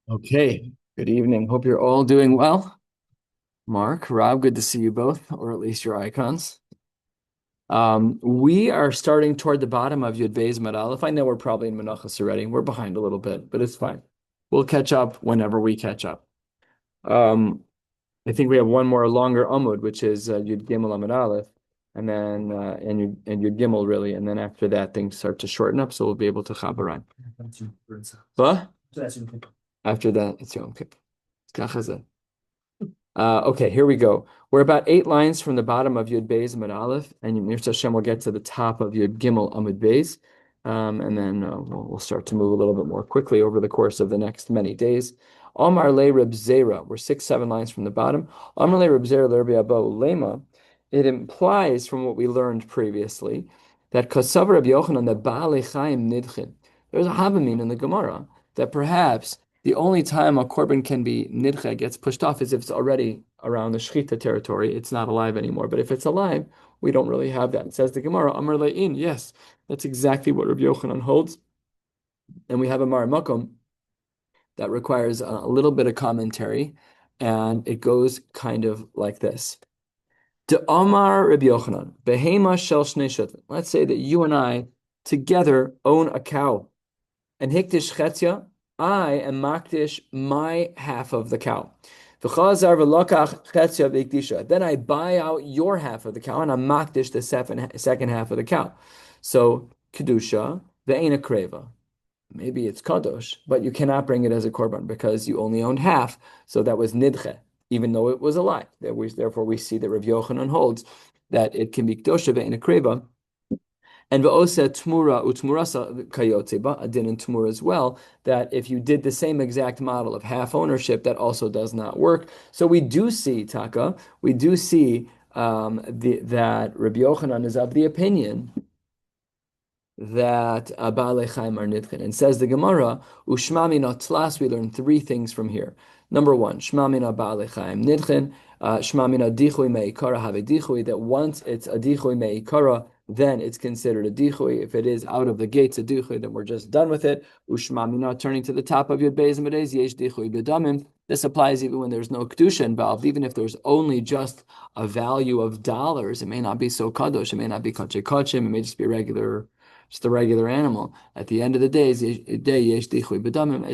Okay, good evening. Hope you're all doing well. Mark, Rob, good to see you both, or at least your icons. We are starting toward the bottom of Yud Beis Amud Aleph. I know we're probably in Menachos already. We're behind a little bit, but it's fine. We'll catch up whenever we catch up. Um, I think we have one more longer Amud, which is Yud Gimel Amud Aleph, and then Yud Gimel really, and then after that things start to shorten up, so we'll be able to chabaran. What? After that, it's Yom Kippur. Okay, here we go. We're about 8 lines from the bottom of Yud Beis Amud Aleph, and Mirza Hashem will get to the top of Yud Gimel Amud Beis, and then we'll start to move a little bit more quickly over the course of the next many days. Omar le Reb Zera. We're 6, 7 lines from the bottom. Omar le Reb Zera le Rabbi Abo Lema. It implies from what we learned previously that Kasav Rabbi Yochanan the Baalei Chaim Nidchin. There's a Havamin in the Gemara that perhaps the only time a korban can be nidche, gets pushed off, is if it's already around the shechita territory. It's not alive anymore. But if it's alive, we don't really have that. It says the Gemara, Amar le'in. Yes, that's exactly what Rabbi Yochanan holds. And we have a Maramakom that requires a little bit of commentary, and it goes kind of like this. De Amar Rabbi Yochanan, behema shel shnei shutim. Let's say that you and I together own a cow, and hiktish chetzia, I am makdish my half of the cow. Then I buy out your half of the cow and I'm makdish the second half of the cow. So kedusha, ve'ena kreva. Maybe it's kadosh, but you cannot bring it as a korban because you only owned half. So that was nidche, even though it was alive. Therefore, we see that Rav Yochanan holds that it can be kedusha ve'ena kreva. And v'oseh tmura utmurasa kayotzeba, a din in tmura as well, that if you did the same exact model of half ownership, that also does not work. So we do see, Taka, we do see that Rabbi Yochanan is of the opinion that Baalei Chaim are nidchin. And says the Gemara, Ushma mina tlas, we learn 3 things from here. Number 1, Shma mina Baalei Chaim nidchin, Shma mina dichui me'ikara have dichui, that once it's a dichui me'ikara, then it's considered a dichui. If it is out of the gates a dichui, then we're just done with it. Ushma mina, turning to the top of Yud Beis Amud Beis, yesh dichui b'damim. This applies even when there's no kedusha involved. Even if there's only just a value of dollars, it may not be so kadosh, it may not be kache kachim, it may just be just a regular animal. At the end of the day, as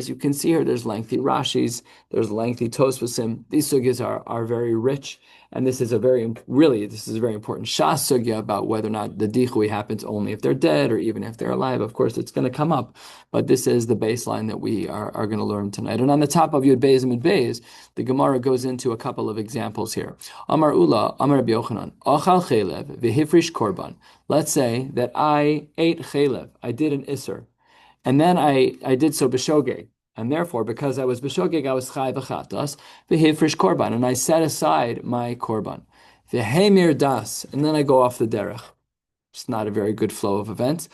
you can see here, there's lengthy Rashis, there's lengthy Tosfosim. These sugyas are very rich, and this is a very important Shas sugya about whether or not the dichui happens only if they're dead or even if they're alive. Of course, it's going to come up, but this is the baseline that we are going to learn tonight. And on the top of Yud Beis Amud Beis, the Gemara goes into a couple of examples here. Amar Ula, Amar Rabbi Yochanan, Achal Chelev v'hifrish korban. Let's say that I ate chalev, I did an iser, and then I did so b'shogeg, and therefore, because I was b'shogeg, I was chai v'chatas, v'hifrish korban, and I set aside my korban. V'hemir das, and then I go off the derech. It's not a very good flow of events.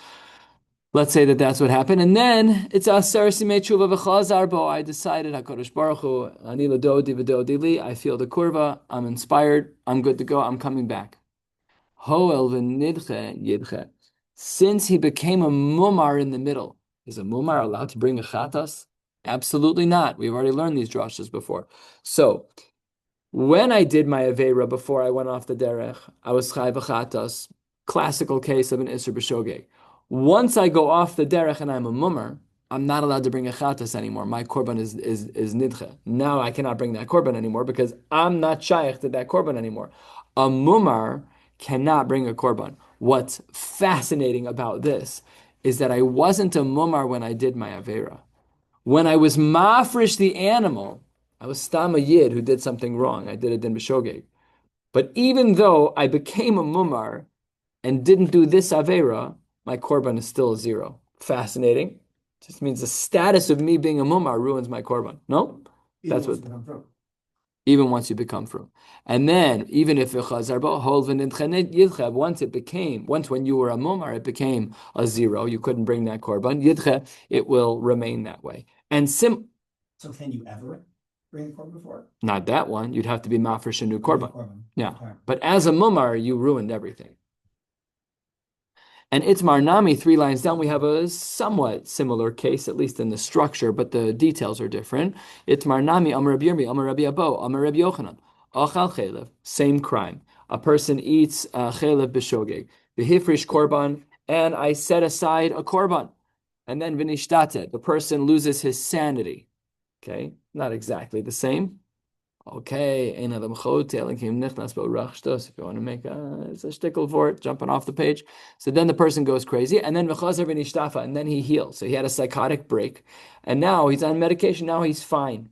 Let's say that that's what happened, and then it's aser simei tshuva v'chazar bo. I decided, HaKadosh Baruch Hu, ani l'dodi v'dodi li, I feel the kurva, I'm inspired, I'm good to go, I'm coming back. Hoel v'nidche yidche. Since he became a mumar in the middle, is a mumar allowed to bring a chatas? Absolutely not. We've already learned these drashas before. So, when I did my aveira before I went off the derech, I was chai v'chatas, classical case of an isur b'shogeg. Once I go off the derech and I'm a mumar, I'm not allowed to bring a chatas anymore. My korban is nidche. Now I cannot bring that korban anymore because I'm not shaykh to that korban anymore. A mumar cannot bring a korban. What's fascinating about this is that I wasn't a mumar when I did my avera. When I was mafresh the animal, I was stam a yid who did something wrong. I did it in b'shogeg. But even though I became a mumar and didn't do this avera, my korban is still 0. Fascinating. Just means the status of me being a mumar ruins my korban. No? That's what. Even once you become from. And then, even if once when you were a mumar, it became a 0, you couldn't bring that korban, yidche, it will remain that way. So can you ever bring a korban before? Not that one. You'd have to be mafresh a new korban. Yeah. Okay. But as a mumar, you ruined everything. And Itmar Nami, 3 lines down, we have a somewhat similar case, at least in the structure, but the details are different. Itmar Nami, Amar Rabbi Yirmi, Amar Rabbi Abo, Amar Rabbi Yochanan. Achal chelev, same crime. A person eats chelev b'shogeg, v'hifrish korban, and I set aside a korban. And then v'nishtate, the person loses his sanity. Okay, not exactly the same. Okay, if you want to make it's a shtickle for it, jumping off the page. So then the person goes crazy, and then and then he heals. So he had a psychotic break, and now he's on medication. Now he's fine.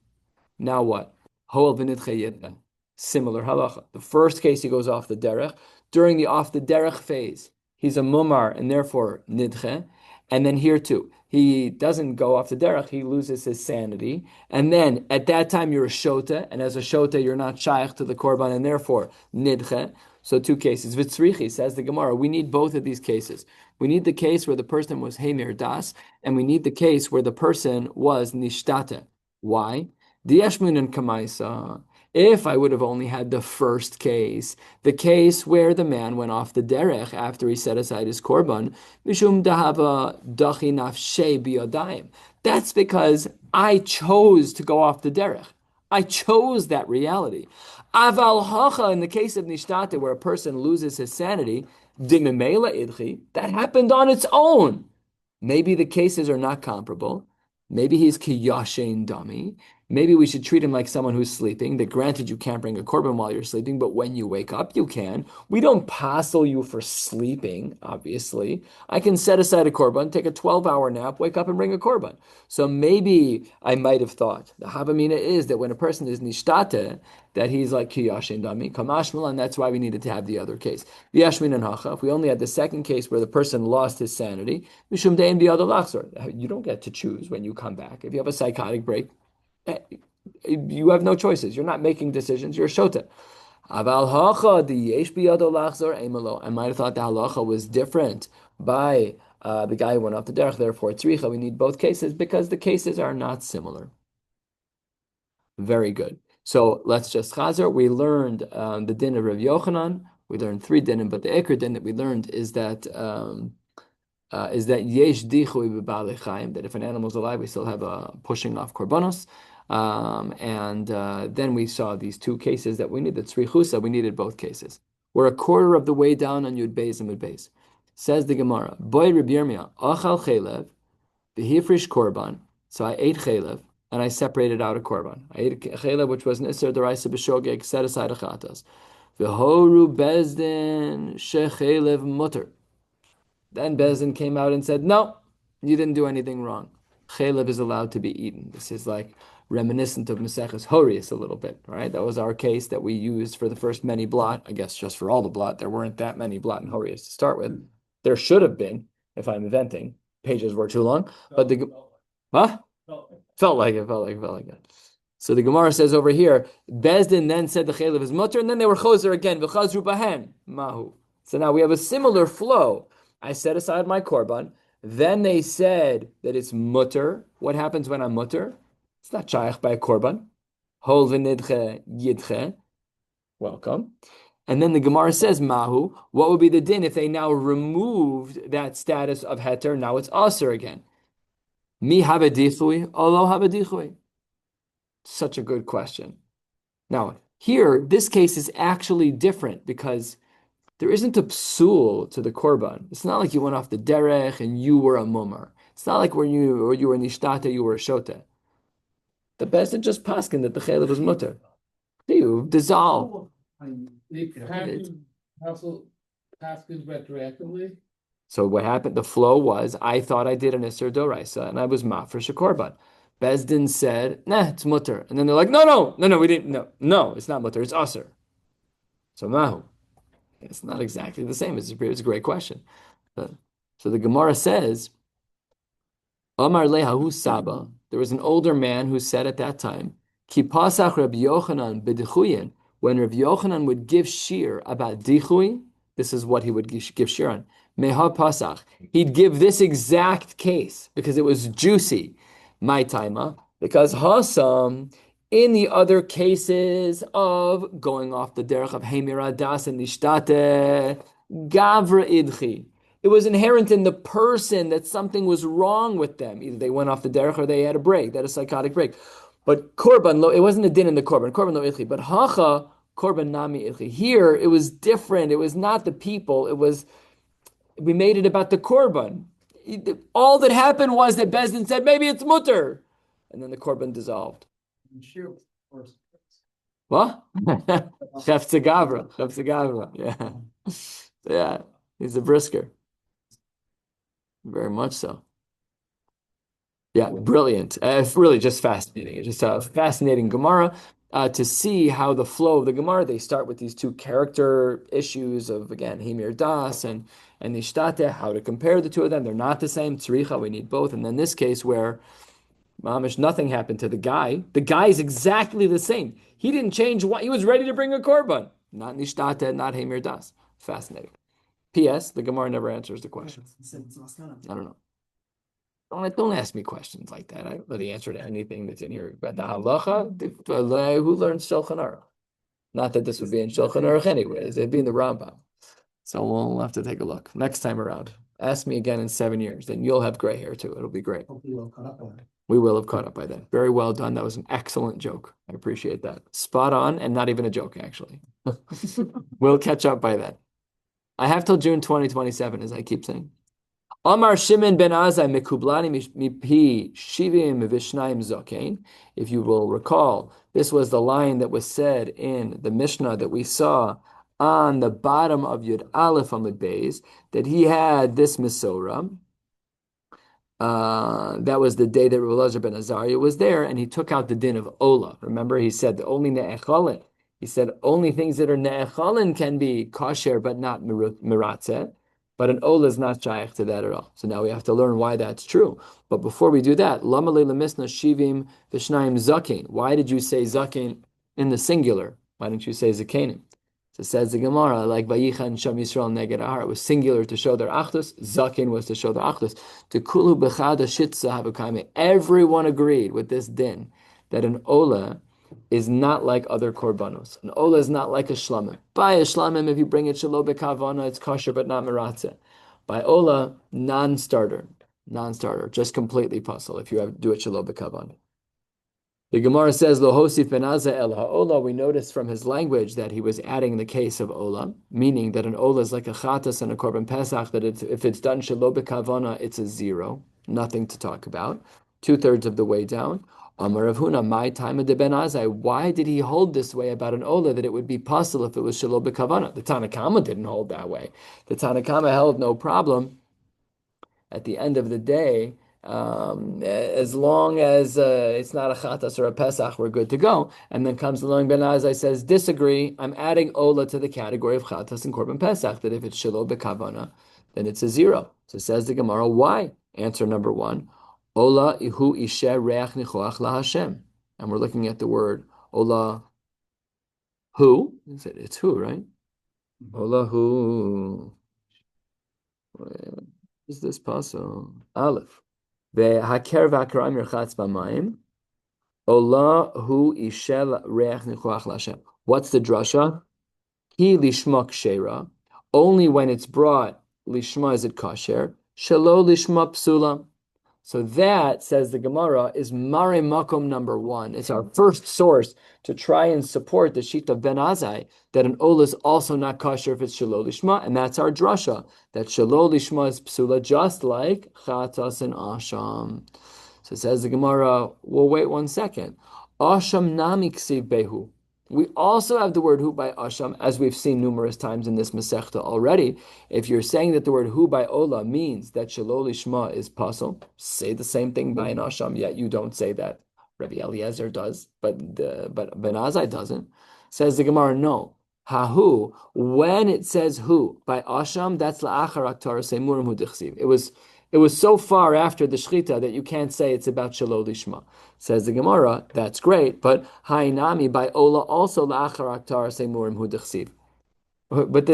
Now what? Similar halacha. The first case he goes off the derech. During the off the derech phase, he's a mumar and therefore nidche. And then here too, he doesn't go off the derech, he loses his sanity. And then at that time you're a shota, and as a shota you're not shaykh to the korban, and therefore nidche. So 2 cases. Vitzrichi, says the Gemara, we need both of these cases. We need the case where the person was heimir das, and we need the case where the person was nishtate. Why? Diashmunan kamaisa. If I would have only had the first case, the case where the man went off the derech after he set aside his korban, mishum dahava dachi nafshei biyadayim. That's because I chose to go off the derech. I chose that reality. Aval hacha, in the case of nishtate, where a person loses his sanity, dimimela idchi, that happened on its own. Maybe the cases are not comparable. Maybe he's kiyashin dami. Maybe we should treat him like someone who's sleeping. That granted, you can't bring a korban while you're sleeping, but when you wake up, you can. We don't passel you for sleeping, obviously. I can set aside a korban, take a 12-hour nap, wake up and bring a korban. So maybe I might have thought, the havamina is that when a person is nishtate, that he's like kiyashin dami, kamashmal, and that's why we needed to have the other case. V'yashmin and hacha, if we only had the second case where the person lost his sanity, mishum dein biyad lachzor. You don't get to choose when you come back. If you have a psychotic break, you have no choices. You're not making decisions. You're shota. Aval hacha the yesh biyado lachzor emelo. I might have thought the halacha was different by the guy who went off the derech. Therefore, tzricha. We need both cases because the cases are not similar. Very good. So let's just chazer. We learned the din of Rav Yochanan. We learned 3 dinim, but the ikr din that we learned is that yesh dichui b'balei chaim, that if an animal is alive, we still have a pushing off korbanos. Then we saw these 2 cases that we needed. Tzrichusa, we needed both cases. We're a quarter of the way down on Yud Beis and Yud Beis. Says the Gemara, Boy Rabbi Yirmiyah, achal chelev, v'hifrish korban. So I ate chelev, and I separated out a korban. I ate a chelev, which was an iser deraisa b'shogeg, set aside a chatas. V'horu bezdin shechelev mutter. Then Bezdin came out and said, no, you didn't do anything wrong. Chelev is allowed to be eaten. This is like reminiscent of Maseches Horius a little bit, right? That was our case that we used for the first many blot. I guess just for all the blot, there weren't that many blot in Horius to start with. There should have been, if I'm inventing. Pages were too long. But felt like it. So the Gemara says over here, Bezdin then said the chelev is mutter, and then they were choser again, v'chazru bahen, mahu. So now we have a similar flow. I set aside my korban. Then they said that it's mutter. What happens when I'm mutter? It's not shaykh by a korban. Hol v'nidche yidche. Welcome. And then the Gemara says, mahu. What would be the din if they now removed that status of heter? Now it's aser again. Mi habedichui, olo habedichui. Such a good question. Now, here, this case is actually different because there isn't a psul to the korban. It's not like you went off the derech and you were a mumar. It's not like when you were nishtate, you were a shota. The Bezdin just paskin that the chelev was mutter. You dissolve. Paskin retroactively. So what happened? The flow was I thought I did an iser doraisa and I was mafresh a korban. Bezdin said, nah, it's mutter. And then they're like, no, we didn't. No, it's not mutter, it's aser. So mahu. It's not exactly the same. It's a great question. So the Gemara says, Amar lehahu Saba. There was an older man who said at that time, Ki pasach Rabbi Yochanan b'dichuyin. When Rabbi Yochanan would give shiur about dichui, this is what he would give shiur on. Meha pasach. He'd give this exact case because it was juicy. My taima, because hasam, in the other cases of going off the derech of Heimir Das and Nishtate, Gavra Idchi, It was inherent in the person that something was wrong with them. Either they went off the derech or they had a break, they had a psychotic break. But korban, it wasn't a din in the korban. Korban lo ichi. But hacha, korban nami ichi. Here, it was different. It was not the people. We made it about the korban. All that happened was that Bezdin said, maybe it's mutter. And then the korban dissolved. Shiur, of course. What? Chefze Gavra. Yeah. Yeah. He's a brisker. Very much so. Yeah, brilliant. It's really just fascinating. It's just a fascinating Gemara to see how the flow of the Gemara, they start with these two character issues of, again, Himir Das and Nishtate, how to compare the two of them. They're not the same. Tzricha, we need both. And then this case where Mamish, nothing happened to the guy. The guy is exactly the same. He didn't change what he was ready to bring a korban. Not Nishtate, not Himir Das. Fascinating. P.S. The Gemara never answers the question. I don't know. Don't ask me questions like that. I don't know the answer to anything that's in here. But the halacha, who learns Shulchan Aruch? Not that this would be in Shulchan Aruch anyways. It'd be in the Rambam. So we'll have to take a look next time around. Ask me again in 7 years, then you'll have gray hair too. It'll be great. Hopefully we'll caught up on it. We will have caught up by then. Very well done. That was an excellent joke. I appreciate that. Spot on, and not even a joke, actually. We'll catch up by then. I have till June 2027, as I keep saying. Amar Shimon ben Azai mekublani mipi shivim vishnayim zokein. If you will recall, this was the line that was said in the Mishnah that we saw on the bottom of Yud Aleph Amud Beis, that he had this Mesorah. That was the day that Rabbi Elazar ben Azariah was there, and he took out the din of Ola. Remember, he said the only ne'echalin. He said only things that are ne'echalin can be kosher, but not miratzeh. But an Ola is not shaykh to that at all. So now we have to learn why that's true. But before we do that, lama le lemisna shivim vishnayim zakein. Why did you say zakein in the singular? Why didn't you say zakenim? So says the Gemara, like Vayichan Sham Yisrael Neged Ahar, it was singular to show their achdus. Zakin was to show their achdus. To kulu bechada shitza havukame. Everyone agreed with this din that an ola is not like other korbanos. An ola is not like a shlamim. By a shlamim, if you bring it shelo bekavana, it's kosher but not meratzeh. By ola, non-starter, just completely puzzle if you do it shelo bekavana. The Gemara says, Lo hosif ben Azai el ha'ola. We noticed from his language that he was adding the case of ola, meaning that an ola is like a chatas and a korban pesach, that if it's done shelo bekavana, it's a 0, nothing to talk about, 2/3 of the way down. Amar Rav Huna, my time of the ben Azai. Why did he hold this way about an ola, that it would be possible if it was shelo bekavana? The Tanakama didn't hold that way. The Tanakama held no problem. At the end of the day, as long as it's not a chatas or a pesach, we're good to go. And then comes along Ben Azai says, disagree. I'm adding ola to the category of chatas and korban pesach. That if it's shelo bekavana, then it's a 0. So says the Gemara, why? Answer number 1, ola ihu ishe reach nichoach la Hashem. And we're looking at the word ola. Who? It's who, right? Ola who. Is this possible? Aleph. Ve'haker v'akaram yerchatz b'mayim. Ola hu ishel reach nichoach l'Hashem. What's the drasha? He lishma kshera. Only when it's brought lishma is it kosher. Shelo lishma psula. So that, says the Gemara, is Mare Makom number 1. It's our first source to try and support the sheet of Ben Azai, that an ola is also not kosher if it's Shelo Lishma, and that's our drasha, that Shelo Lishma is psula, just like Chatas and Asham. So says the Gemara, well, wait 1 second. Asham nami ksiv behu. We also have the word hu by Asham, as we've seen numerous times in this Masechta already. If you're saying that the word hu by Ola means that Shelo Lishma is pasul, say the same thing by an Asham, yet you don't say that. Rabbi Eliezer does, but Ben Azai doesn't. Says the Gemara, no. Hahu, when it says hu by Asham, that's la'achar aktar semurim hu dichsiv. It was so far after the shechita that you can't say it's about Shelo Lishma. Says the Gemara, that's great, but Hainami by Ola also la'achar aktar semurim hu dichsiv. But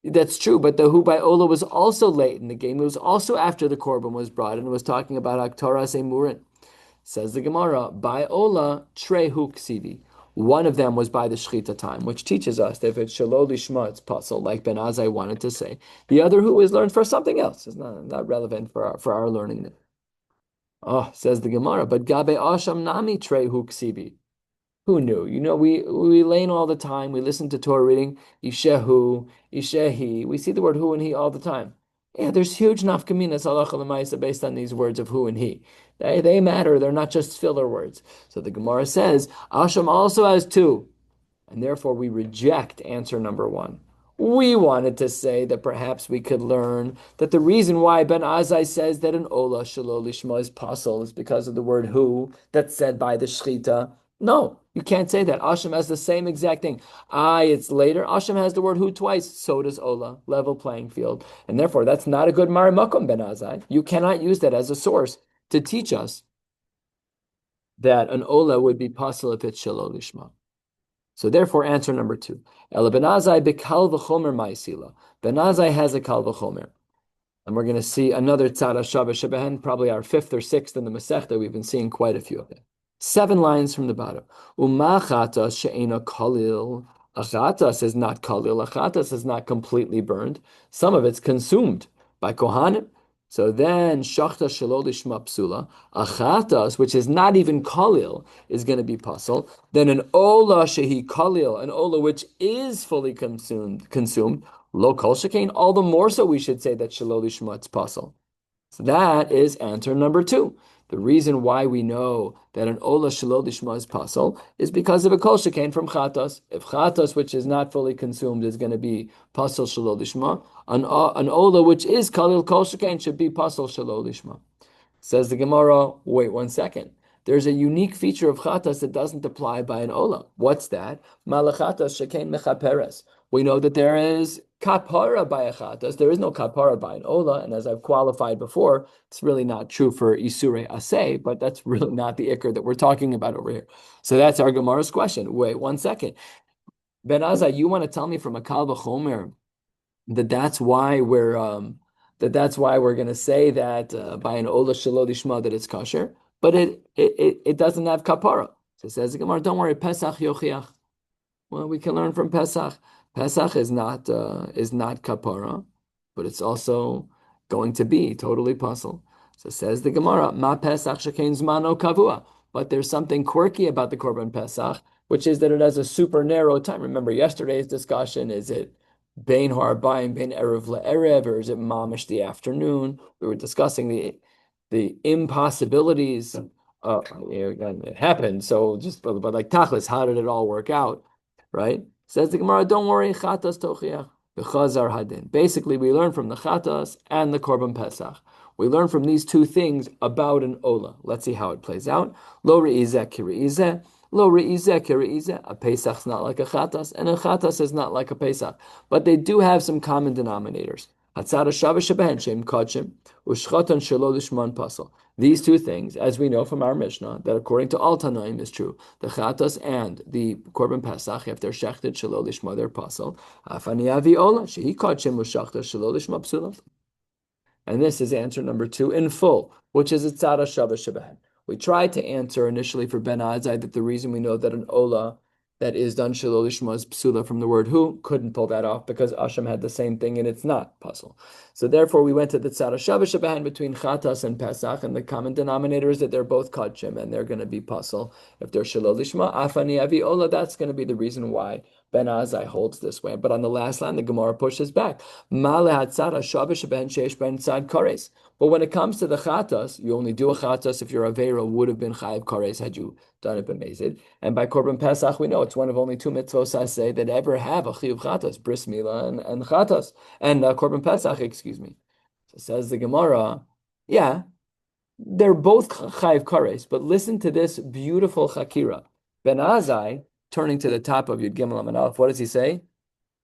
that's true, but the hu by Ola was also late in the game. It was also after the korban was brought, and it was talking about aktara semurim. Says the Gemara, by Ola tre hu ksivi. One of them was by the shechita time, which teaches us that if it's shalol lishma, it's pasul, like Ben Azai wanted to say. The other hu is learned for something else. It's not relevant for our learning. Oh, says the Gemara, but gabe asham nami trei hu ksibi. Who knew? We learn all the time. We listen to Torah reading, Ishehu, Ishehi. We see the word who and he all the time. Yeah, there's huge nafkaminas halacha l'maisa based on these words of who and he. They matter. They're not just filler words. So the Gemara says, Asham also has two. And therefore we reject answer number one. We wanted to say that perhaps we could learn that the reason why Ben Azai says that an Ola Shalol Lishma is pasul is because of the word who that's said by the Shechita. No, you can't say that. Asham has the same exact thing. It's later. Asham has the word who twice. So does Ola. Level playing field. And therefore, that's not a good Marimakum Ben Azai. You cannot use that as a source to teach us that an Ola would be pasul if it's Shalol Lishma. So therefore, answer number two. Ela Ben Azai bekal v'chomer ma'isila. Ben Azai has a kal v'chomer. And we're going to see another tzara shabbat shebehen, probably our fifth or sixth in the Masechta. We've been seeing quite a few of them. 7 lines from the bottom. Uma chatas she'ena kalil. A chatas is not kalil. A chatas is not completely burned. Some of it's consumed by kohanim. So then, shachta shalol lishma psula, a chatas, which is not even kalil, is going to be pasul. Then an ola shehi kalil, an ola which is fully consumed, lo kol shekain, all the more so we should say that shalol lishma is pasul. So that is answer number 2. The reason why we know that an ola shalol lishma is pasul is because of a kol shekain from chatas. If chatas, which is not fully consumed, is going to be pasul shalol lishma, an ola which is kalil kol shekain should be pasul shalol lishma. Says the Gemara, wait 1 second. There's a unique feature of chatas that doesn't apply by an ola. What's that? Malachatas shekain mechaperes. We know that there is kapara by a chatas. There is no kapara by an ola, and as I've qualified before, it's really not true for isure asay, but that's really not the ikr that we're talking about over here. So that's our Gemara's question. Wait 1 second. Ben Azai, you want to tell me from a kal v'chomer that's why we're going to say that by an ola shalol lishma that it's kosher, but it doesn't have kapara. So it says the Gemara, don't worry, Pesach yochiach. Well, we can learn from Pesach. Pesach is not kapara, but it's also going to be totally pasul. So says the Gemara, Ma Pesach shekein zmano kavua. But there's something quirky about the Korban Pesach, which is that it has a super narrow time. Remember yesterday's discussion, is it Bein Harbayim, Bein Erev LeErev, or is it Mamish the afternoon? We were discussing the impossibilities. It happened. So but like Tachlis, how did it all work out? Right? Says the Gemara, don't worry, Chatas Tochiach, B'chazar Hadin. Basically, we learn from the Chatas and the Korban Pesach. We learn from these 2 things about an Ola. Let's see how it plays out. Lo re'izeh ki re'izeh. Lo re'izeh ki re'izeh. A Pesach's not like a Chatas, and a Chatas is not like a Pesach. But they do have some common denominators. Hatzara Shavah Sheben Shem Kodshim, Ushchotan Shelo Lishman Pasal. These 2 things, as we know from our Mishnah, that according to all Tanaim is true, the Chatas and the Korban Pesach, if they're shechted Shelo Lishma, they're Pasal. Afani Avi Ola, Shehi Kodshim Ushachta Shelo Lishma Psulah. And this is answer number 2 in full, which is Tzara Shavah Sheben. We tried to answer initially for Ben Azai that the reason we know that an Ola that is done Shalol Lishma is psula from the word who, couldn't pull that off because Asham had the same thing and it's not puzzle. So therefore we went to the Tzara Shavah Sheben between Chatas and Pesach, and the common denominator is that they're both Kodshim and they're going to be puzzle. If they're Shalol Lishma, Afani Avi Ola, that's going to be the reason why Ben Azai holds this way. But on the last line, the Gemara pushes back. But when it comes to the Chatas, you only do a Chatas if your Avera would have been Chayiv Kares had you done it b'mezid. And by Korban Pesach, we know it's one of only 2 mitzvos I say that ever have a Chiyuv Chatas, Bris Milah and Chatas, and Korban Pesach, excuse me. So says the Gemara, yeah, they're both Chayiv Kares, but listen to this beautiful Chakira. Ben Azai, turning to the top of Yud Gimel Amud Aleph, what does he say?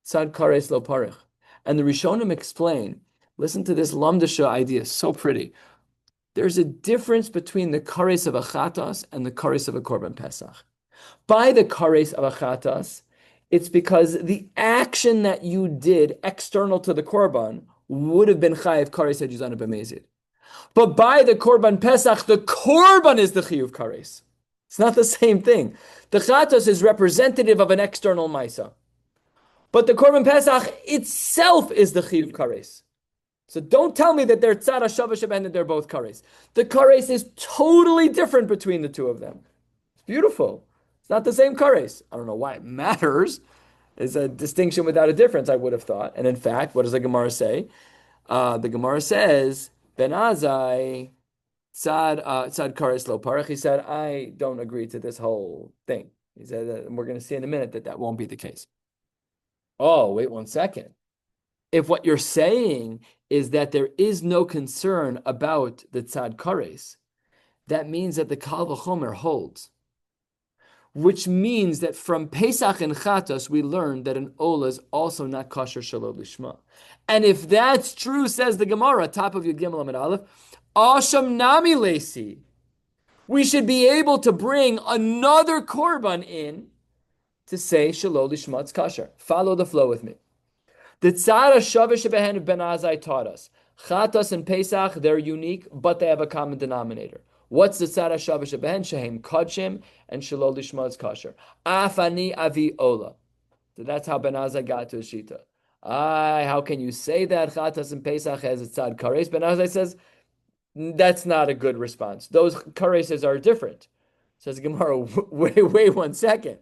Tzad Kares lo parich. And the Rishonim explain, listen to this Lamdasha idea, so pretty. There's a difference between the kares of a chatas and the kares of a korban pesach. By the kares of a chatas, it's because the action that you did external to the korban would have been chayiv kares had you done it b'mezid. But by the korban pesach, the korban is the chiyuv kares. It's not the same thing. The chatos is representative of an external maisa, but the korban pesach itself is the chiyuv kares. So don't tell me that they're tzad hashava sheben, that they're both kares. The kares is totally different between the two of them. It's beautiful. It's not the same kares. I don't know why it matters. It's a distinction without a difference, I would have thought. And in fact, what does the Gemara say? The Gemara says, Ben Azai, tzad kares lo parach. He said, I don't agree to this whole thing. He said, and we're going to see in a minute that won't be the case. Oh, wait 1 second. If what you're saying is that there is no concern about the tzad kares, that means that the kal v'chomer holds. Which means that from Pesach and Chatos, we learned that an Ola is also not kosher shalom lishma. And if that's true, says the Gemara, top of Yud Gimel Amid Aleph, Asham nami lesi, we should be able to bring another korban in to say shalom lishma it's kosher. Follow the flow with me. The tzara shavish behen Ben Azai taught us. Chatos and Pesach, they're unique, but they have a common denominator. What's the tzara shavish behen? Shehem kodshim and shalol lishma is kosher. Afani avi ola. So that's how Ben Azai got to his shita. How can you say that Chatos and Pesach has a tzad kares? Ben Azai says that's not a good response. Those kareses are different. Says Gemara, wait 1 second.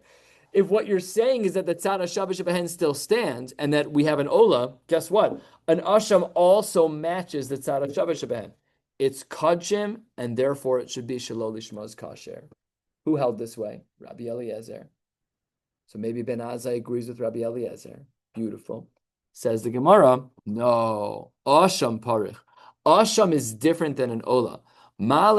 If what you're saying is that the tzad hashavish behen still stands and that we have an ola, guess what? An asham also matches the tzad hashavish behen. It's kodshim, and therefore it should be shalol lishmaz kasher. Who held this way? Rabbi Eliezer. So maybe Ben Azai agrees with Rabbi Eliezer. Beautiful. Says the Gemara, no. Asham parich. Asham is different than an ola. When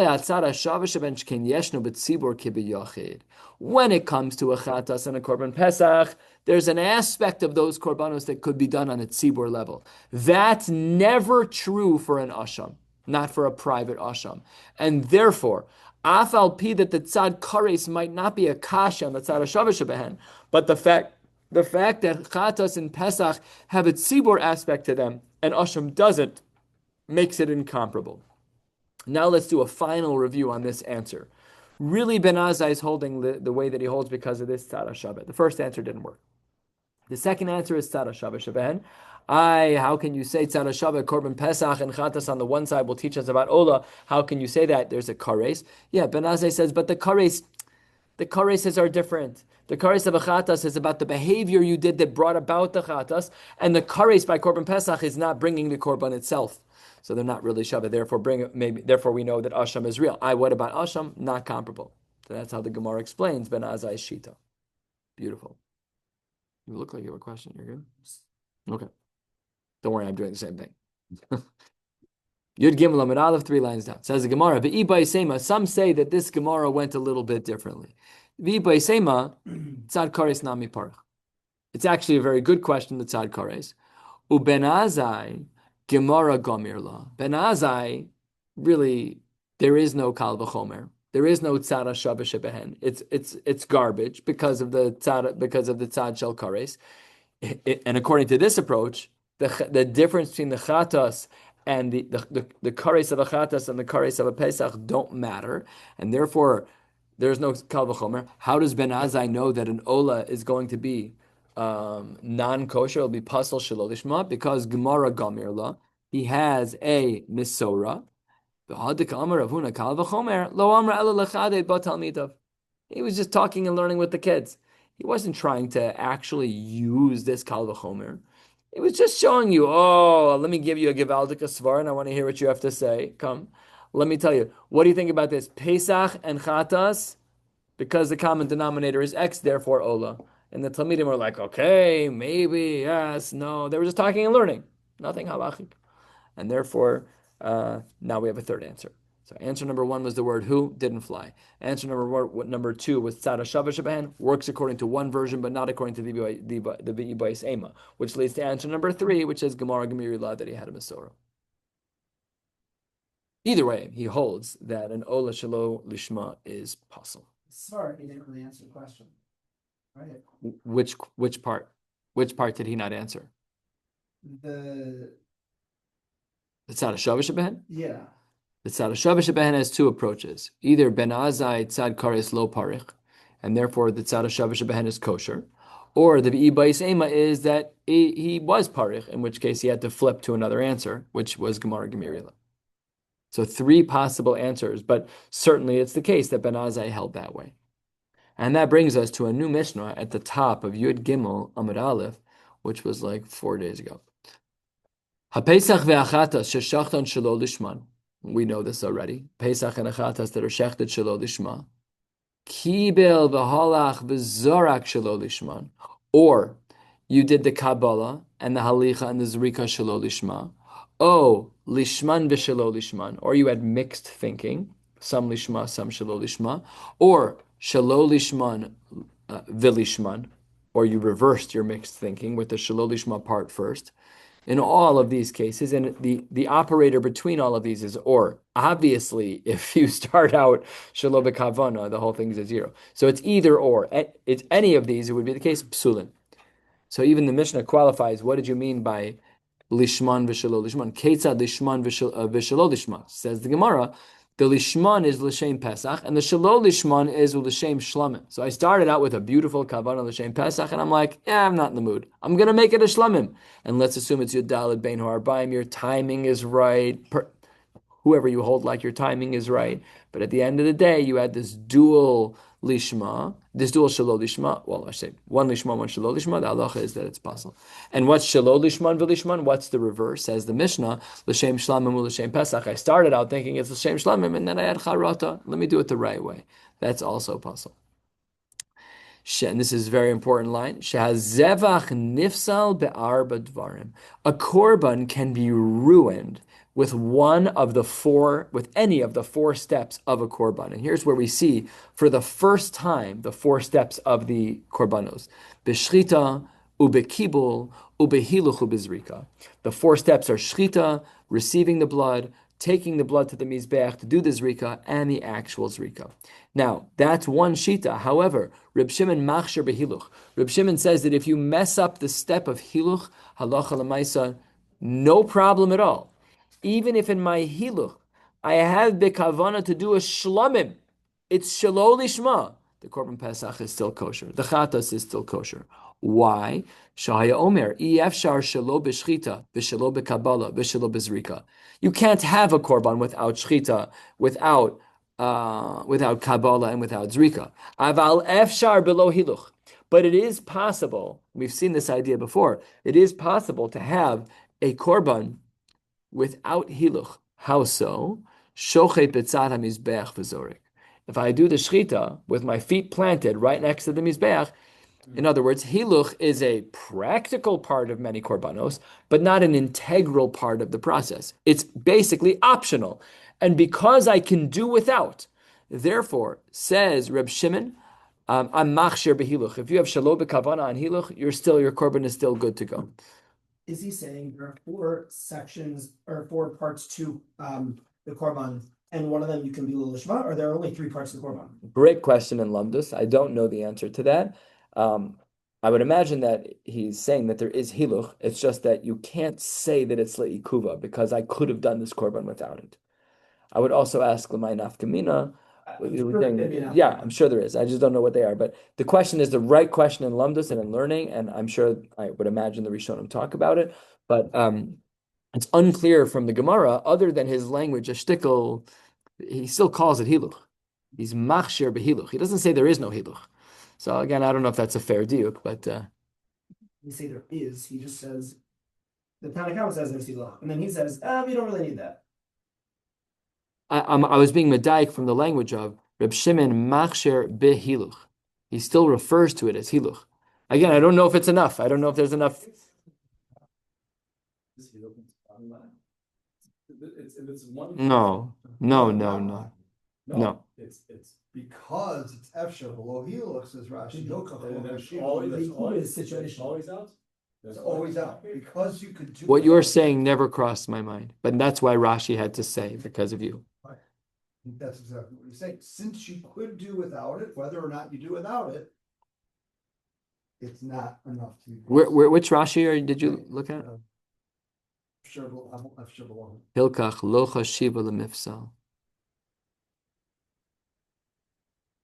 it comes to a chatas and a korban pesach, there's an aspect of those korbanos that could be done on a tzibur level. That's never true for an asham, not for a private asham. And therefore, afal pi that the tzad kares might not be a kasha on the tzad hashavish behen, but the fact that chatas and pesach have a tzibur aspect to them and asham doesn't, makes it incomparable. Now let's do a final review on this answer. Really, Ben Azai is holding the way that he holds because of this tzad hashavet. The first answer didn't work. The second answer is tzad hashavet sheben. How can you say tzad hashavet, korban pesach, and chatas on the one side will teach us about ola? How can you say that? There's a kares. Yeah, Ben Azai says, but the kareses are different. The kares of a chatas is about the behavior you did that brought about the chatas, and the kares by korban pesach is not bringing the korban itself. So they're not really Shabbat. Therefore, we know that Asham is real. What about Asham? Not comparable. So that's how the Gemara explains Ben Azai's Shita. Beautiful. You look like you have a question. You're good? Okay. Don't worry, I'm doing the same thing. Yud Gimel Amid Aleph, 3 lines down. Says the Gemara, V'Ibai Sema, some say that this Gemara went a little bit differently. V'Ibai Sema, Tzad Kares Nami Parach. It's actually a very good question, the Tzad Kares. Uben Azai, Gemara Gomirla. Ben Azai, really, there is no Kal V'chomer. There is no Tzad HaShavish Behen. It's garbage because of the Tzad Shel Kares. And according to this approach, the difference between the Chatas and the Kares of a Chatas and the Kares of a Pesach don't matter, and therefore there's no Kal V'chomer. How does Ben Azai know that an Ola is going to be non-kosher? It'll be pasal shelo lishma because Gemara Gamirla, he has a misora. He was just talking and learning with the kids. He wasn't trying to actually use this kal v'chomer. He was just showing you, let me give you a gevaldika svar, and I want to hear what you have to say. Come, let me tell you. What do you think about this? Pesach and chatas, because the common denominator is X, therefore Ola. And the Talmidim were like, okay, maybe, yes, no. They were just talking and learning. Nothing halachic. And therefore, now we have a third answer. So answer number 1 was the word who, didn't fly. Answer number 2 was tzad hashavish behen, works according to one version, but not according to the B'Ibais Ema, which leads to answer number 3, which is Gemara Gemirila, that he had a Masorah. Either way, he holds that an Ola Shelo Lishma is possible. Sorry, he didn't really answer the question. Right. Which part? Which part did he not answer? The Tzad hashavish behen? Yeah. The tzad hashavah shebehen has two approaches. Either ben azai tzad kares lo parich, and therefore the tzad hashavah shebehen is kosher, or the b'ibais ema is that he was parich, in which case he had to flip to another answer, which was gemara gemirila. So three possible answers, but certainly it's the case that ben azai held that way. And that brings us to a new Mishnah at the top of Yud Gimel Amud Aleph, which was like 4 days ago. HaPesach ve'achatas sheshachtan shelo lishman. We know this already. Pesach and achatas that are shechted shelo lishma. Kibel v'halach v'zorak shelo lishman. Or you did the Kabbalah and the Halicha and the Zrika shelo lishma. Oh, lishman v'shelo lishman. Or you had mixed thinking. Some lishma, some shelo lishma. Or shelo lishman v'lishman. Or you reversed your mixed thinking with the shelo lishma part first. In all of these cases, and the operator between all of these is or. Obviously, if you start out shelo b'kavana, the whole thing is a zero. So it's either or. It's any of these, it would be the case of psulin. So even the Mishnah qualifies, what did you mean by lishman v'shelo lishman? Ketzad lishman v'shelo lishman? Says the Gemara, the lishman is l'shem Pesach, and the shelo lishman is l'shem shlamim. So I started out with a beautiful kavanah l'shem Pesach, and I'm like, I'm not in the mood. I'm going to make it a shlamim. And let's assume it's Yudalid Bein Ha'arbaim, your timing is right. Whoever you hold like your timing is right. But at the end of the day, you had this dual lishma, this dual shelo lishma. Well, I say one lishma, one shelo lishma. The halacha is that it's possible. And what's shelo lishman v'lishman? What's the reverse? Says the Mishnah, l'shem shlamim u'l'shem pesach. I started out thinking it's l'shem shlamim, and then I had charata. Let me do it the right way. That's also possible. And this is a very important line. Zevach nifsal be'arba dvarim. A korban can be ruined with any of the four steps of a korban. And here's where we see, for the first time, the four steps of the korbanos. B'shchita, ubekibul, ubehiluch, ubezrika. The four steps are shchita, receiving the blood, taking the blood to the mizbeach to do the zrika, and the actual zrika. Now, that's one shita. However, Reb Shimon machshir behiluch. Reb Shimon says that if you mess up the step of hiluch, halacha l'maisa, no problem at all. Even if in my hiluch I have bekavana to do a shlamim, it's shelo lishma, the korban pesach is still kosher. The chatas is still kosher. Why? Shahaya Omer, efshar shelo b'shchita, v'shelo b'kabala, v'shelo b'zrika. You can't have a korban without shchita, without Kabbalah and without Zrika. Aval efshar below hiluch. But it is possible, we've seen this idea before, it is possible to have a korban without hiluch. How so? Shochet betzad hamizbeach v'zorik. If I do the shchita with my feet planted right next to the mizbeach, in other words, hiluch is a practical part of many korbanos, but not an integral part of the process. It's basically optional. And because I can do without, therefore, says Reb Shimon, I'm machshir behiluch. If you have shelo b'kavana on hiluch, your korban is still good to go. Is he saying there are four sections or four parts to the korban, and one of them you can be lishma, or there are only three parts of the korban? Great question in Lamdus. I don't know the answer to that. I would imagine that he's saying that there is hiluch. It's just that you can't say that it's le'ikuva because I could have done this korban without it. I would also ask L'may nafkamina. Yeah, I'm sure there is. I just don't know what they are. But the question is the right question in Lamdus and in learning, and I'm sure I would imagine the Rishonim talk about it. But it's unclear from the Gemara, other than his language, a shtickle, he still calls it hiluch. He's machshir behiluch. He doesn't say there is no hiluch. So again, I don't know if that's a fair diuk, but You say there is. He just says the Tanakh says there's hiluch, and then he says, we don't really need that. I was being medayik from the language of Reb Shimon machshir behiluch. He still refers to it as hiluch. Again, I don't know if it's enough. I don't know if there's enough. No. It's because it's efshar below hiluch, says Rashi. It's always out because you could do. What you're saying never crossed my mind, but that's why Rashi had to say because of you. Right. That's exactly what he's saying. Since you could do without it, whether or not you do without it, it's not enough to. Which Rashi did you look at? Hilkach lo chashiva lemifsal.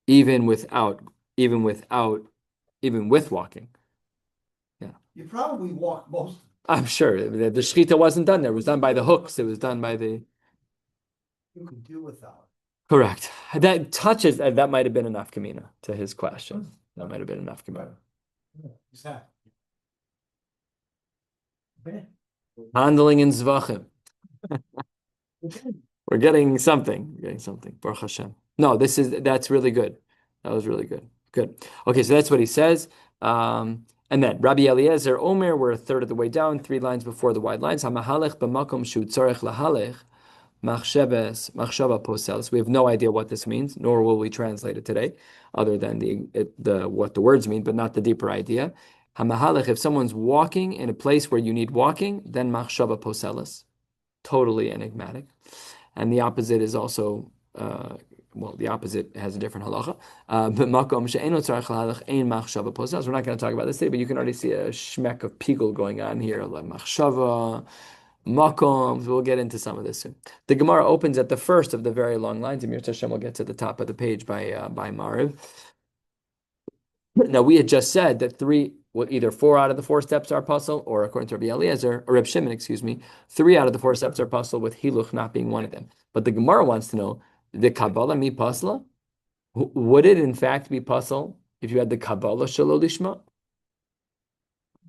Even without, even with walking. Yeah. You probably walk most. I'm sure the shechita wasn't done there. It was done by the hooks. It was done by the. You could do without. Correct. That touches, that might have been enough kamina to his question. That might have been enough kamina. Exactly. Handling in Zevachim. We're getting something. We're getting something. Baruch Hashem. No, that's really good. That was really good. Good. Okay, so that's what he says. And then Rabbi Eliezer Omer, we're a third of the way down, 3 lines before the wide lines. Hamahalech b'makom shu tzarech lahalech machshava poselis. We have no idea what this means, nor will we translate it today, other than what the words mean, but not the deeper idea. Hamahalech, if someone's walking in a place where you need walking, then machshava poselis. Totally enigmatic. And the opposite is also, the opposite has a different halacha. But makom she'eno tzarech lahalech ein machshava poselis. We're not going to talk about this today, but you can already see a shmek of pigul going on here, like machshava, makom. We'll get into some of this soon. The Gemara opens at the first of the very long lines. And Mir Hashem will get to the top of the page by Mariv. Now we had just said that either 4 out of the 4 steps are puzzle, or according to Rabbi Eliezer, or Reb Shimon, 3 out of the 4 steps are puzzle, with hiluch not being one of them. But the Gemara wants to know, the Kabbalah mi pasla? Would it in fact be puzzle if you had the Kabbalah shelo lishma?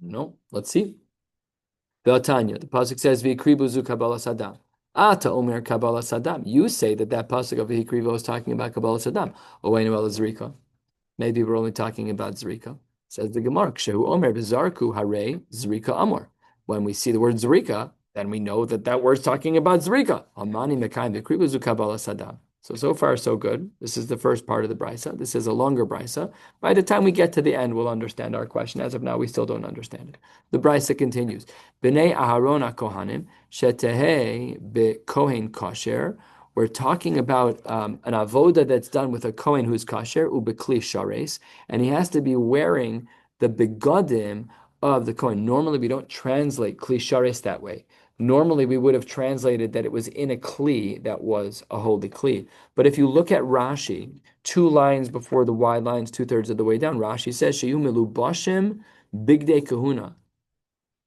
No, let's see. Ve'atanya, the pasuk says, "V'ikribuzu Kabbalah sadam." Ata omer Kabbalah sadam. You say that pasuk of V'ikribu is talking about Kabbalah sadam. Oweinu el zrika. Maybe we're only talking about zrika. Says the Gemara, "Kshehu omer b'zarku hare zrika amor." When we see the word zrika, then we know that word's talking about zrika. Amani mekayim v'ikribuzu Kabbalah sadam. So far, so good. This is the first part of the brisa. This is a longer brisa. By the time we get to the end, we'll understand our question. As of now, we still don't understand it. The brisa continues. B'nei Aharon HaKohanim, shetehe bekohen kosher. We're talking about an avoda that's done with a kohen who's kosher, ubekli shares, and he has to be wearing the begodim of the kohen. Normally, we don't translate kli shares that way. Normally, we would have translated that it was in a kli that was a holy kli. But if you look at Rashi, 2 lines before the wide lines, 2/3 of the way down, Rashi says, "Sheyu milubashim bigdei kahuna."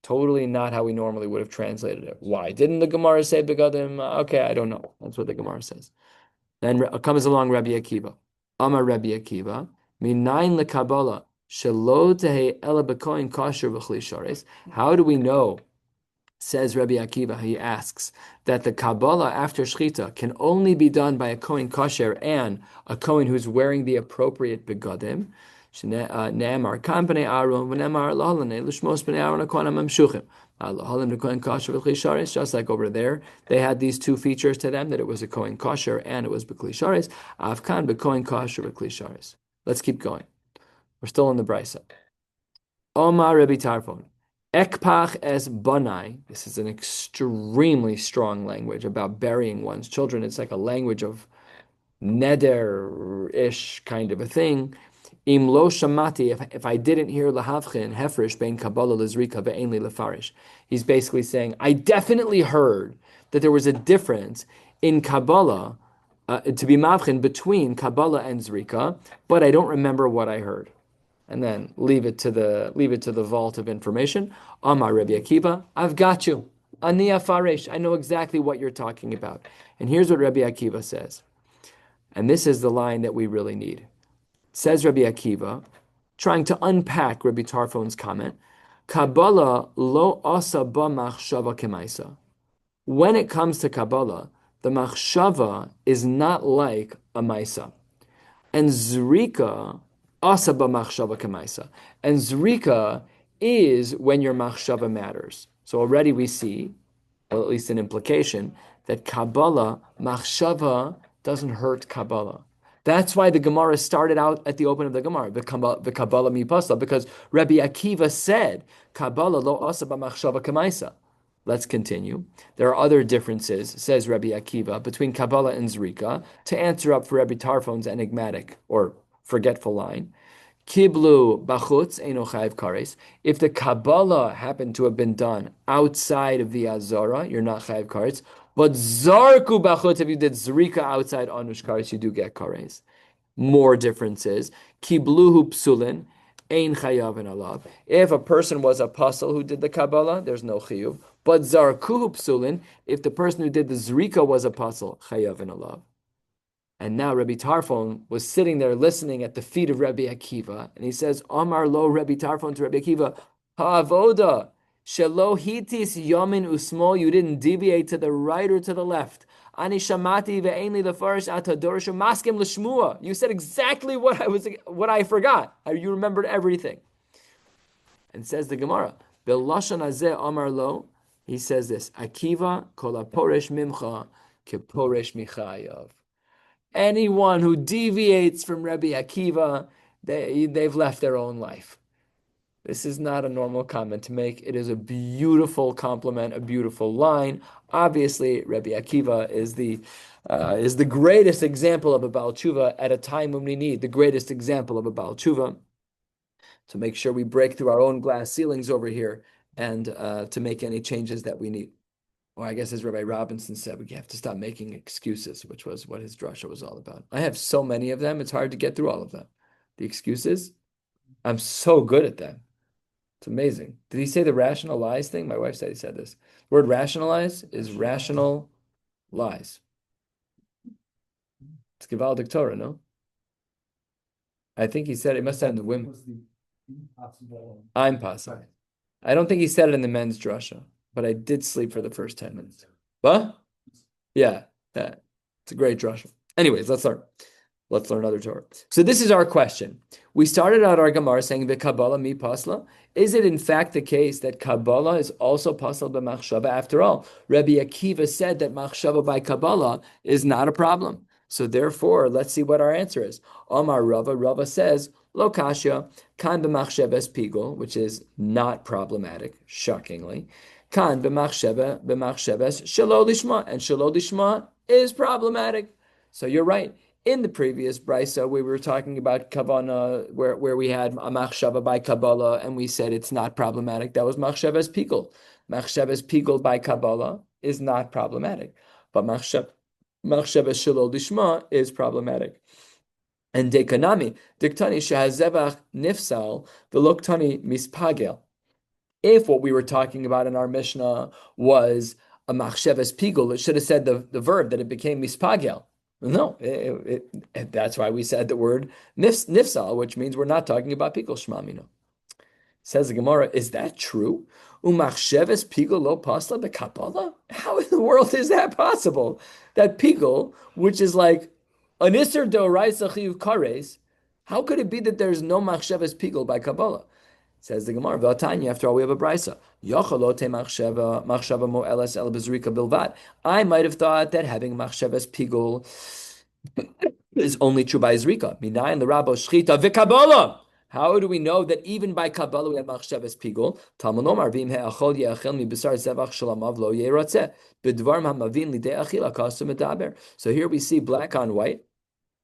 Totally not how we normally would have translated it. Why? Didn't the Gemara say begadim? Okay, I don't know. That's what the Gemara says. Then comes along Rabbi Akiva. Amar Rabbi Akiva, minayin lekabbalah shelo tehe ela bekohen kosher v'chli shares. How do we know? Says Rabbi Akiva, he asks, that the Kabbalah after Shechita can only be done by a Kohen Kosher and a Kohen who's wearing the appropriate begadim. Ne'emar kan b'nei Aaron v'ne'emar l'halane l'shmos b'nei Aaron ha'kohanim memshuchim. L'halim l'kohen kosher v'chli shares, just like over there, they had these 2 features to them, that it was a Kohen Kosher and it was b'kli shares. Avkan b'kohen kosher v'kli shares. Let's keep going. We're still in the brisa. Omar Rabbi Tarfon. Ekpach es banai. This is an extremely strong language about burying one's children. It's like a language of neder-ish kind of a thing. Im lo shamati, if I didn't hear lahavchin hefresh bein kabbalah lezrika ve'ein li lefarish. He's basically saying, I definitely heard that there was a difference in Kabbalah, to be mavchin between Kabbalah and zrika, but I don't remember what I heard. And then leave it to the vault of information. Amar Rabbi Akiva, I've got you. Ani afaresh, I know exactly what you're talking about. And here's what Rabbi Akiva says. And this is the line that we really need. Says Rabbi Akiva, trying to unpack Rabbi Tarfon's comment, Kabbalah lo asa ba machshava kemaisa. When it comes to Kabbalah, the machshava is not like a maisa. And zrika asa ba machshava kemaisa. And zrika is when your machshava matters. So already we see, or at least an implication, that Kabbalah, machshava, doesn't hurt Kabbalah. That's why the Gemara started out at the open of the Gemara, the Kabbalah mi pasla, because Rabbi Akiva said, Kabbalah lo asa ba machshava kemaisa. Let's continue. There are other differences, says Rabbi Akiva, between Kabbalah and Zrika, to answer up for Rabbi Tarfon's enigmatic or forgetful line. Kiblu bachutz eino chayiv kares. If the Kabbalah happened to have been done outside of the Azara, you're not chayiv kares. But zarku bachutz, if you did zrika outside anush kares, you do get kares. More differences. Kibluhu psulin, ein chayav in alav. If a person was a pasul who did the Kabbalah, there's no chiyuv. But zarkuhu psulin, if the person who did the zrika was a pasul, chayav in alav. And now Rabbi Tarfon was sitting there listening at the feet of Rabbi Akiva, and he says, Amar lo Rabbi Tarfon to Rabbi Akiva, Ha'avoda, shelo hitis yamin usmol, you didn't deviate to the right or to the left. Ani shamati ve'enli lefarish atadorashu maskim l'shmua. You said exactly what I forgot. You remembered everything. And says the Gemara, B'lashon hazeh Amar lo, he says this, Akiva kol haporesh mimcha keporesh michayav. Anyone who deviates from Rabbi Akiva, they've left their own life. This is not a normal comment to make. It is a beautiful compliment, a beautiful line. Obviously, Rabbi Akiva is the greatest example of a Baal Tshuva at a time when we need the greatest example of a Baal Tshuva to make sure we break through our own glass ceilings over here and to make any changes that we need. Or I guess as Rabbi Robinson said, we have to stop making excuses, which was what his drasha was all about. I have so many of them, it's hard to get through all of them. The excuses, I'm so good at them. It's amazing. Did he say the rational lies thing? My wife said he said this. The word rationalize is rational lies. It's Givaldic Torah, no? I think he said it must have in the women. I'm possible. I don't think he said it in the men's drasha. But I did sleep for the first 10 minutes. What? Yeah, it's a great drasha. Anyways, let's learn. Let's learn another Torah. So this is our question. We started out our Gemara saying the Kabbalah mi pasla. Is it in fact the case that Kabbalah is also pasal b'machshava? After all, Rabbi Akiva said that machshava by Kabbalah is not a problem. So therefore, let's see what our answer is. Omar Rava. Rava says, Lo kasha kan b'machsheves pigul, which is not problematic, shockingly. Kan b'machsheves shelo lishma, and shelo lishma is problematic. So you're right. In the previous brisa, we were talking about kavana, where we had a machshava by Kabbalah, and we said it's not problematic. That was machsheves pigul. Machsheves pigul by Kabbalah is not problematic, but machsheves shelo lishma is problematic. And dekanami diktani shehazevach nifsal v'loktani mispagel. If what we were talking about in our Mishnah was a machsheves pigul, it should have said the verb that it became mispagel. No, that's why we said the word nifsal, which means we're not talking about pigul shmamino. Says the Gemara, is that true? Umachsheves pigul lo pasla bekapala? How in the world is that possible? That pigul, which is like an iser deoraisa chiyuv kares, how could it be that there's no machsheves pigul by Kabbalah? Says the Gemara, V'atanya, after all, we have a brisa. I might have thought that having machsheves pigul is only true by zrika. Minayin l'rabo shchita v'kabbalah. How do we know that even by Kabbalah we have machsheves pigul? Talmud Omar v'im he'achol ye'achel mi b'sar zevach shalamav lo ye'ratzeh b'dvar ha'mavin lidei achila kasu medaber. So here we see black on white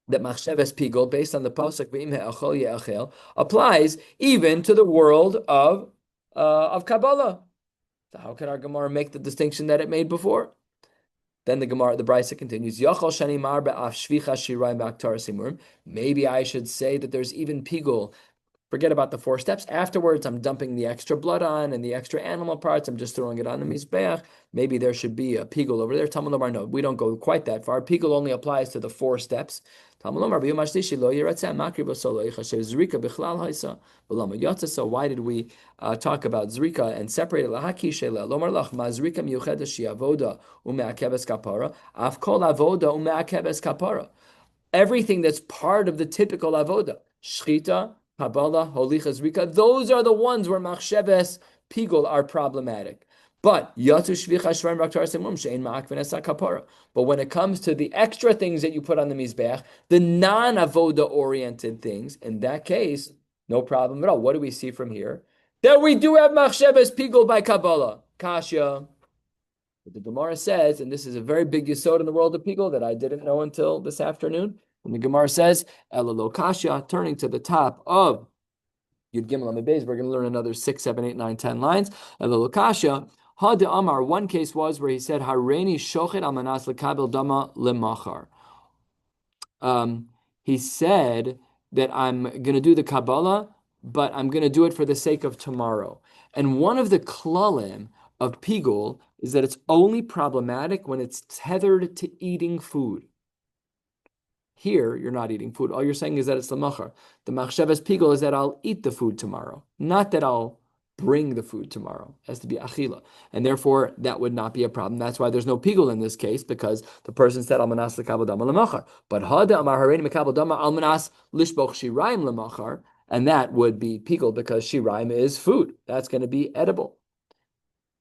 that machsheves pigul, based on the pasuk v'im he'achol ye'achel, applies even to the world of Kabbalah. So how can our Gemara make the distinction that it made before? Then the Brisa continues, Yachol shanimar be'af shvicha shirayim b'aktar simurim. Maybe I should say that there's even pigul. Forget about the 4 steps. Afterwards, I'm dumping the extra blood on and the extra animal parts. I'm just throwing it on the mizbeach. Maybe there should be a pigul over there. Talmud Omar, no, we don't go quite that far. Pigul only applies to the 4 steps. Talmud Omar, so why did we talk about zrika and separate it? Everything that's part of the typical avoda, shchita, Kabbalah, holicha, zrika, those are the ones where machsheves pigul are problematic. But when it comes to the extra things that you put on the mizbeach, the non-avoda oriented things, in that case, no problem at all. What do we see from here? That we do have machsheves pigul by Kabbalah. Kasha. But the Gemara says, and this is a very big yesod in the world of pigul that I didn't know until this afternoon. And the Gemara says, Elalo kasha, turning to the top of Yud Gimel Amid Beis. We're going to learn another 6, 7, 8, 9, 10 lines. Elul Kasha. Ha de Amar. One case was where he said, Hareini shochet al manas lekabel dama lemachar. He said that I'm going to do the Kabbalah, but I'm going to do it for the sake of tomorrow. And one of the klalim of pigul is that it's only problematic when it's tethered to eating food. Here, you're not eating food. All you're saying is that it's the machar. The machshavas pigul is that I'll eat the food tomorrow, not that I'll bring the food tomorrow. It has to be achila. And therefore, that would not be a problem. That's why there's no pigul in this case, because the person said, al manas lekabel dama lemachar. But hada amar hareini mekabel dama al manas lishboch shirayim lemachar. And that would be pigul because shirayim is food. That's going to be edible.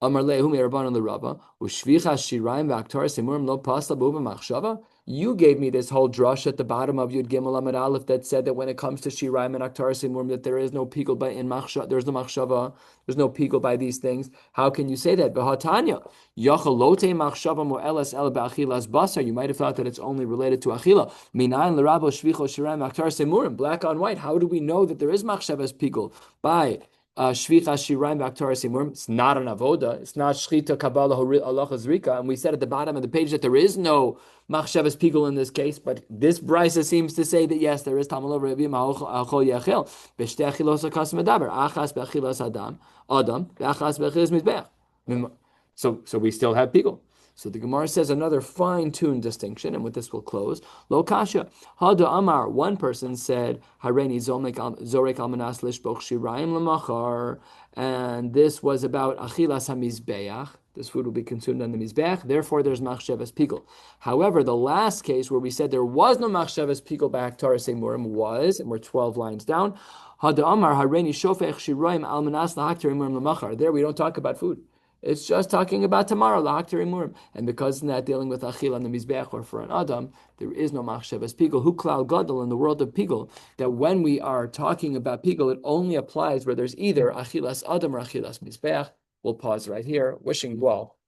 Amar lehu me'erbanan l'rava u'shvichas shirayim v'aktar semurim lo pasla b'uva machshava. You gave me this whole drush at the bottom of Yud Gimel Amud Aleph that said that when it comes to shirayim and aktar semurim that there is no pigul by in machshava, there's no machshava, there's no pigul by these things. How can you say that? V'hatanya yachalote machshava mo'elas el ba'achilas basar. You might have thought that it's only related to achila. Minayin l'rabo shvicho shirayim aktar semurim. Black on white. How do we know that there is machshavas pigul by Shvicha Shirayim V'Aktar Simurim? It's not an avoda. It's not Shchita Kabbalah Allah Zrika. And we said at the bottom of the page that there is no Machshavas Pigul in this case, but this brisa seems to say that yes, there is Tamalov Rebim Ha'achol Yachil B'Shtei Achilos HaKas Medaber Achas B'Achilas Adam B'Achas B'Achilas Mizbeach. So we still have Pigul. So the Gemara says another fine-tuned distinction, and with this we'll close. Lo kasha. Hada Amar, one person said, Hareini zorek al manas lishboch shirayim lemachar, and this was about achilas hamizbeach. This food will be consumed on the mizbeach, therefore there's machshavas pigul. However, the last case where we said there was no machshavas pigul by Aktar Semurim was, and we're 12 lines down, Hada Amar Hareini shofech shirayim al manas lahaktar imurim lemachar. There we don't talk about food. It's just talking about tomorrow, lahaktir imurim. And because it's not dealing with achil on the mizbeach or for an adam, there is no machshavas pigul. Hu klal gadol in the world of pigul, that when we are talking about pigul, it only applies where there's either achilas adam or achilas mizbeach. We'll pause right here. Wishing you all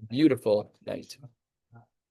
a beautiful night.